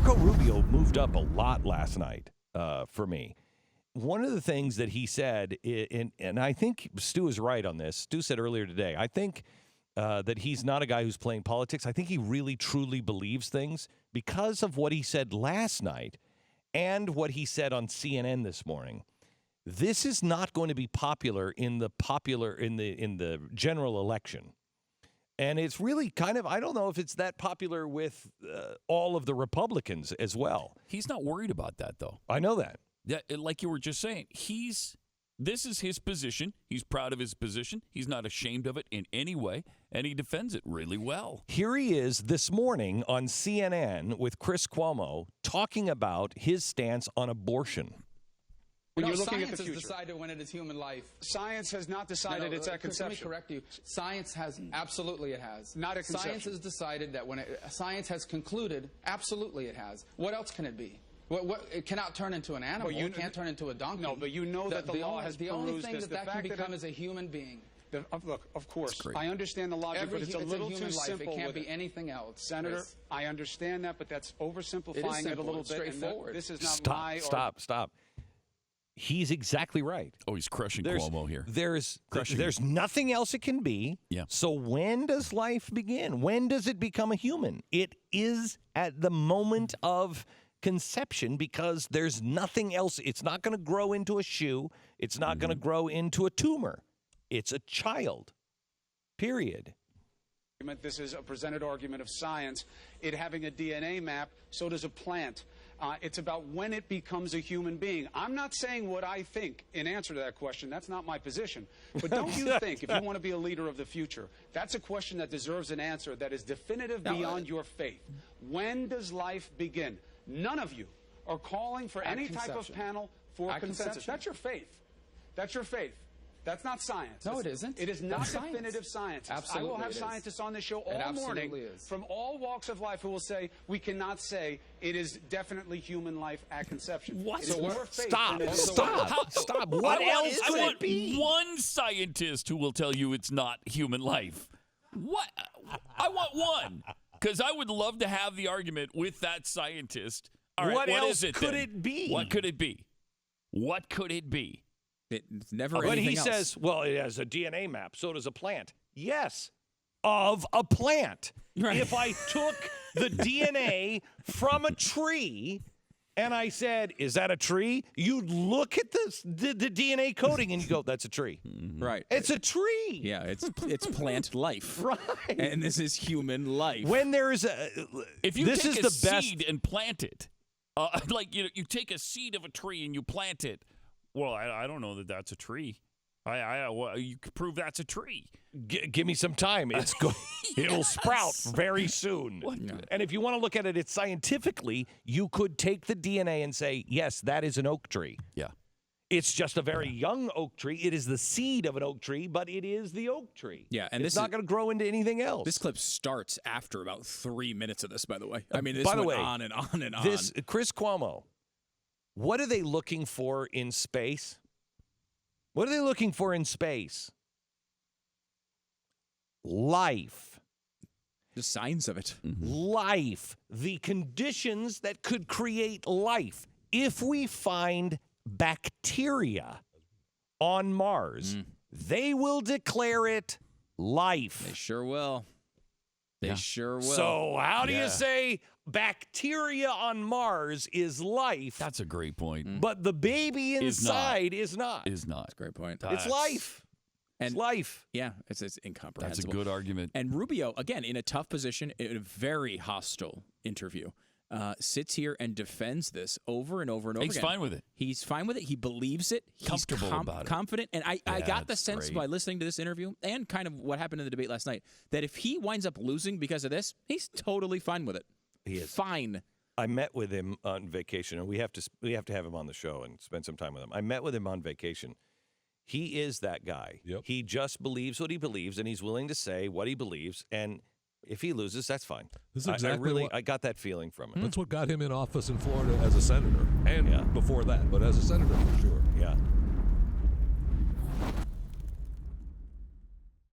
Marco Rubio moved up a lot last night for me. One of the things that he said, and I think Stu is right on this. Stu said earlier today, I think that he's not a guy who's playing politics. I think he really, truly believes things because of what he said last night and what he said on CNN this morning. This is not going to be popular in the general election. And it's really kind of, I don't know if it's that popular with all of the Republicans as well. He's not worried about that, though. I know that. Yeah, like you were just saying, this is his position. He's proud of his position. He's not ashamed of it in any way, and he defends it really well. Here he is this morning on CNN with Chris Cuomo talking about his stance on abortion. When you're looking at the future, science has decided when it is human life. Science has not decided it's at conception. Let me correct you. Science has, absolutely it has. Not at conception. Science has decided that when science has concluded, absolutely it has. What else can it be? It cannot turn into an animal. It can't turn into a donkey. No, but you know that the law has the only thing that can become is a human being. Look, of course, I understand the logic, but it's a little too simple. It can't be anything else. Senator, I understand that, but that's oversimplifying it a little bit. Straightforward. This is not Stop. He's exactly right. Oh, he's crushing Cuomo here. There's nothing else it can be. Yeah. So when does life begin? When does it become a human? It is at the moment of conception because there's nothing else. It's not going to grow into a shoe. It's not going to grow into a tumor. It's a child. Period. This is a presented argument of science. It having a DNA map, so does a plant. It's about when it becomes a human being. I'm not saying what I think in answer to that question. That's not my position. But don't you think, if you want to be a leader of the future, that's a question that deserves an answer that is definitive beyond your faith. When does life begin? None of you are calling for any type of panel for consensus. That's your faith. That's your faith. That's not science. No, it isn't. It is not definitive science. Absolutely, I will have scientists on this show all morning from all walks of life who will say we cannot say it is definitely human life at conception. What? Stop. What else could it be? One scientist who will tell you it's not human life. What? I want one. Because I would love to have the argument with that scientist. All right, what else is it could then? it be? What could it be? What could it be? It's never But anything he else. says, well, it has a DNA map. So does a plant. Yes, of a plant. Right. If I took the DNA from a tree and I said, is that a tree? You'd look at the DNA coding and you go, that's a tree. Right. It's a tree. Yeah, it's plant life. Right. And this is human life. When there's a... If you this take is a the best, seed and plant it, like you take a seed of a tree and you plant it, well, I don't know that that's a tree. Well, you could prove that's a tree. Give me some time. It'll sprout very soon. And if you want to look at it scientifically, you could take the DNA and say, yes, that is an oak tree. Yeah. It's just a very young oak tree. It is the seed of an oak tree, but it is the oak tree. Yeah, and it's not going to grow into anything else. This clip starts after about 3 minutes of this, by the way. I mean, this by the went way, on and on and on. This Chris Cuomo, what are they looking for in space? What are they looking for in space? Life. The signs of it. Life. The conditions that could create life. If we find bacteria on Mars, they will declare it life. They sure will. They sure will. So how do you say bacteria on Mars is life? That's a great point. But the baby inside is not. Is not. That's a great point. It's life. And it's life. Yeah, it's incomprehensible. That's a good argument. And Rubio, again, in a tough position, in a very hostile interview, sits here and defends this over and over and over again. He's fine with it. He's fine with it. He believes it. He's comfortable about it. Confident. And I got the sense great. by listening to this interview and kind of what happened in the debate last night that if he winds up losing because of this, he's totally fine with it. He is fine. I met with him on vacation, and we have to have him on the show and spend some time with him. I met with him on vacation. He is that guy. Yep. He just believes what he believes, and he's willing to say what he believes. And if he loses, that's fine. This is exactly I got that feeling from him. That's what got him in office in Florida as a senator, and before that, but as a senator for sure. Yeah.